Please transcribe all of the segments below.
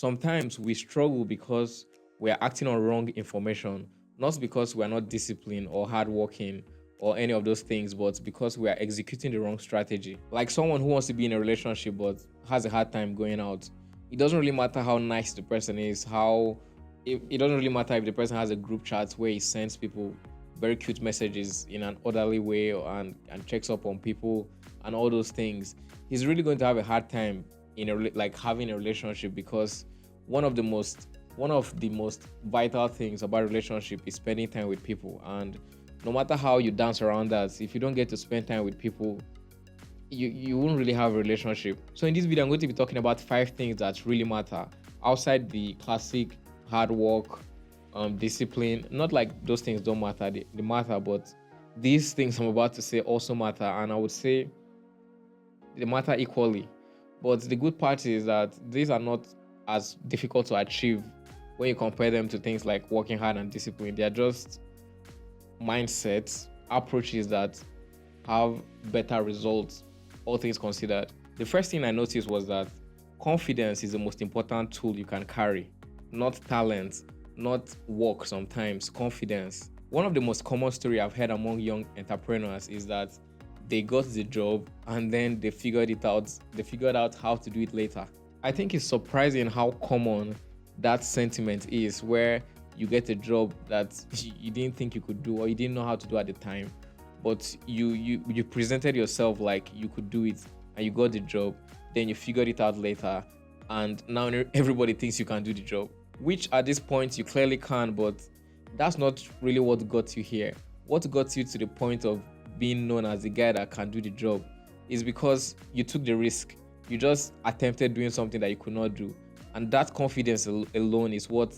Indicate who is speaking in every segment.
Speaker 1: Sometimes we struggle because we are acting on wrong information, not because we are not disciplined or hardworking or any of those things, but because we are executing the wrong strategy. Like someone who wants to be in a relationship but has a hard time going out. It doesn't really matter how nice the person is, it doesn't really matter if the person has a group chat where he sends people very cute messages in an orderly way and checks up on people and all those things. He's really going to have a hard time like having a relationship, because one of the most vital things about relationship is spending time with people. And no matter how you dance around that, if you don't get to spend time with people, you won't really have a relationship. So in this video, I'm going to be talking about 5 things that really matter outside the classic hard work, discipline. Not like those things don't matter, they matter, but these things I'm about to say also matter, and I would say they matter equally. But the good part is that these are not as difficult to achieve when you compare them to things like working hard and discipline. They are just mindsets, approaches that have better results, all things considered. The first thing I noticed was that confidence is the most important tool you can carry, not talent, not work sometimes, confidence. One of the most common story I've heard among young entrepreneurs is that they got the job and then they figured it out. They figured out how to do it later. I think it's surprising how common that sentiment is, where you get a job that you didn't think you could do or you didn't know how to do at the time, but you presented yourself like you could do it and you got the job. Then you figured it out later, and now everybody thinks you can do the job, which at this point you clearly can, but that's not really what got you here. What got you to the point of being known as the guy that can do the job is because you took the risk. You just attempted doing something that you could not do, and that confidence alone is what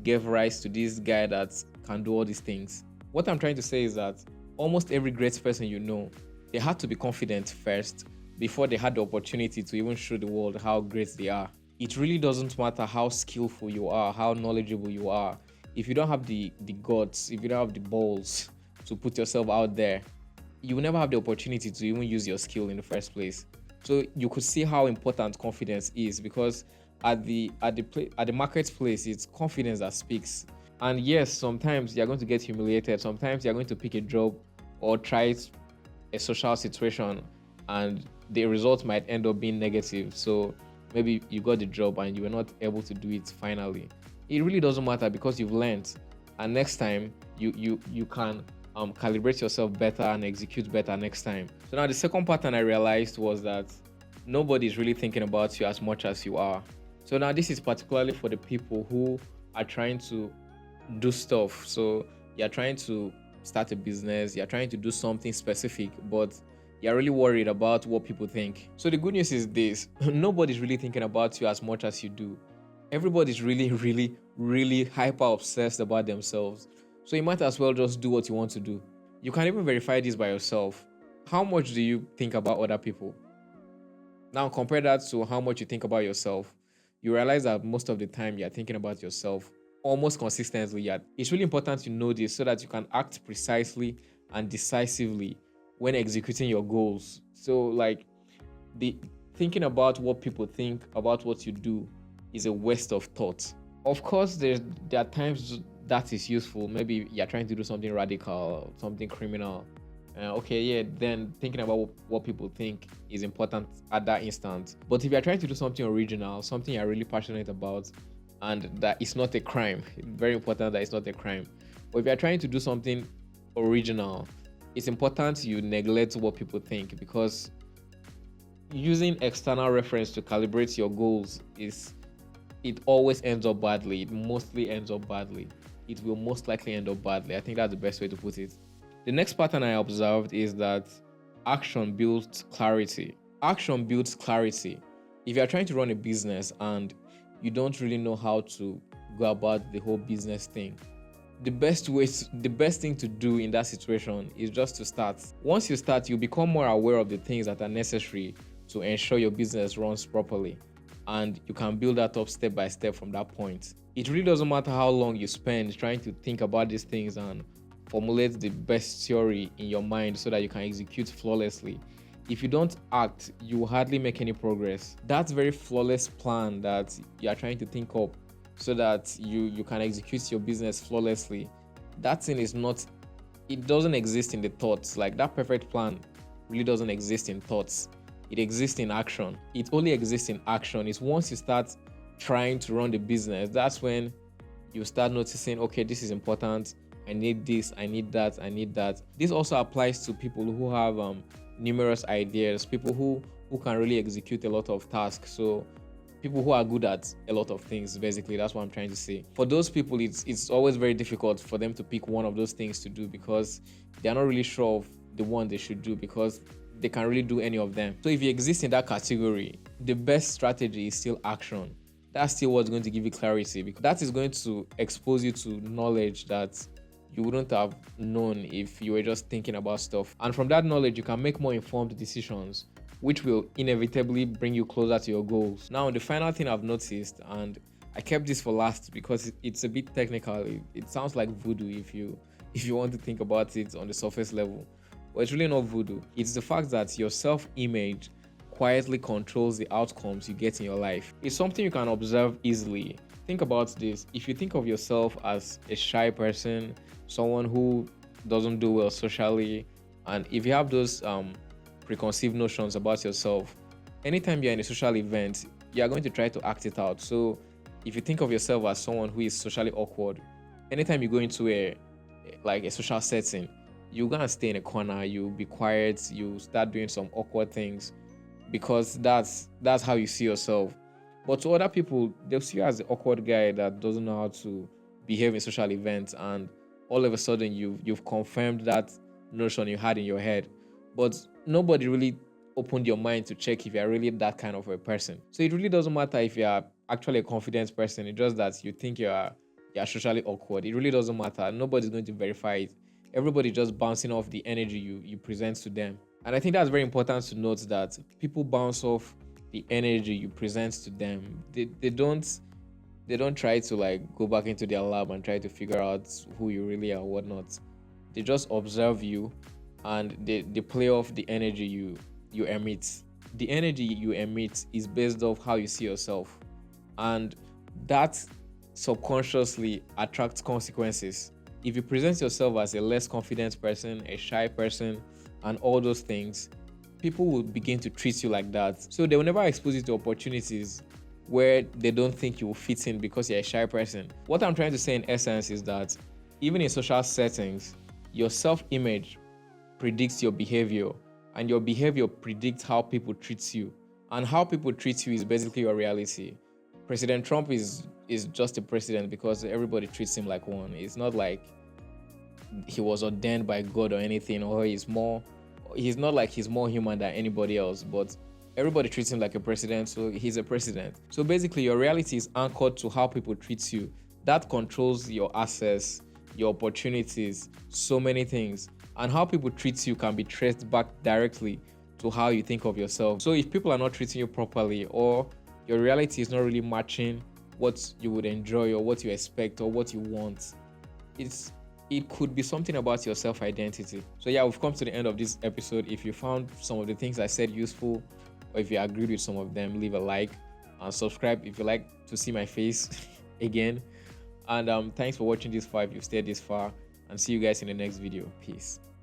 Speaker 1: gave rise to this guy that can do all these things. What I'm trying to say is that almost every great person you know, they had to be confident first before they had the opportunity to even show the world how great they are. It really doesn't matter how skillful you are, how knowledgeable you are. If you don't have the guts, if you don't have the balls to put yourself out there, you will never have the opportunity to even use your skill in the first place. So you could see how important confidence is, because at the marketplace, it's confidence that speaks. And yes, sometimes you're going to get humiliated. Sometimes you're going to pick a job or try a social situation, and the result might end up being negative. So maybe you got the job and you were not able to do it finally. It really doesn't matter, because you've learned, and next time you can calibrate yourself better and execute better next time. So now the second pattern I realized was that nobody's really thinking about you as much as you are. So now this is particularly for the people who are trying to do stuff. So you're trying to start a business, you're trying to do something specific, but you're really worried about what people think. So the good news is this: nobody's really thinking about you as much as you do. Everybody's really, really, really hyper obsessed about themselves. So you might as well just do what you want to do. You can even verify this by yourself. How much do you think about other people? Now compare that to how much you think about yourself. You realize that most of the time you're thinking about yourself almost consistently. Yet it's really important to know this so that you can act precisely and decisively when executing your goals. So like, the thinking about what people think about what you do is a waste of thought. Of course, there are times that is useful. Maybe you're trying to do something radical, something criminal. Then thinking about what people think is important at that instant. But if you're trying to do something original, something you're really passionate about, and that it's not a crime, very important that it's not a crime. But if you're trying to do something original, it's important you neglect what people think, because using external reference to calibrate your goals it always ends up badly. It mostly ends up badly. It will most likely end up badly. I think that's the best way to put it. The next pattern I observed is that action builds clarity. Action builds clarity. If you're trying to run a business and you don't really know how to go about the whole business thing, the best thing to do in that situation is just to start. Once you start, you become more aware of the things that are necessary to ensure your business runs properly, and you can build that up step by step from that point. It really doesn't matter how long you spend trying to think about these things and formulate the best theory in your mind so that you can execute flawlessly. If you don't act, you will hardly make any progress. That very flawless plan that you are trying to think up so that you can execute your business flawlessly, that thing is not, it doesn't exist in the thoughts. Like that perfect plan really doesn't exist in thoughts. It exists in action. It only exists in action. It's once you start trying to run the business, that's when you start noticing, okay, this is important. I need this, I need that, I need that. This also applies to people who have numerous ideas, people who can really execute a lot of tasks. So people who are good at a lot of things, basically, that's what I'm trying to say. For those people, it's always very difficult for them to pick one of those things to do because they're not really sure of the one they should do because they can really do any of them. So if you exist in that category, the best strategy is still action. That's still what's going to give you clarity, because that is going to expose you to knowledge that you wouldn't have known if you were just thinking about stuff. And from that knowledge, you can make more informed decisions, which will inevitably bring you closer to your goals. Now, the final thing I've noticed, and I kept this for last because it's a bit technical. It sounds like voodoo if you want to think about it on the surface level. But it's really not voodoo. It's the fact that your self-image quietly controls the outcomes you get in your life. It's something you can observe easily. Think about this. If you think of yourself as a shy person, someone who doesn't do well socially, and if you have those preconceived notions about yourself, anytime you're in a social event, you're going to try to act it out. So if you think of yourself as someone who is socially awkward, anytime you go into a social setting, you're gonna stay in a corner, you'll be quiet, you start doing some awkward things because that's how you see yourself. But to other people, they'll see you as the awkward guy that doesn't know how to behave in social events, and all of a sudden you've confirmed that notion you had in your head. But nobody really opened your mind to check if you're really that kind of a person. So it really doesn't matter if you're actually a confident person. It's just that you think you're socially awkward. It really doesn't matter. Nobody's going to verify it. Everybody's just bouncing off the energy you present to them. And I think that's very important to note, that people bounce off the energy you present to them. They don't try to like go back into their lab and try to figure out who you really are or whatnot. They just observe you and they play off the energy you emit. The energy you emit is based off how you see yourself, and that subconsciously attracts consequences. If you present yourself as a less confident person, a shy person, and all those things, people will begin to treat you like that. So they will never expose you to opportunities where they don't think you will fit in because you're a shy person. What I'm trying to say in essence is that even in social settings, your self-image predicts your behavior, and your behavior predicts how people treat you. And how people treat you is basically your reality. President Trump is just a president because everybody treats him like one. It's not like he was ordained by God or anything, or he's not like he's more human than anybody else, but everybody treats him like a president, so he's a president. So basically, your reality is anchored to how people treat you. That controls your access, your opportunities, so many things. And how people treat you can be traced back directly to how you think of yourself. So if people are not treating you properly, or your reality is not really matching what you would enjoy or what you expect or what you want, it could be something about your self-identity. So yeah, we've come to the end of this episode. If you found some of the things I said useful, or if you agreed with some of them, leave a like and subscribe if you like to see my face again. And thanks for watching this far if you've stayed this far, and see you guys in the next video. Peace.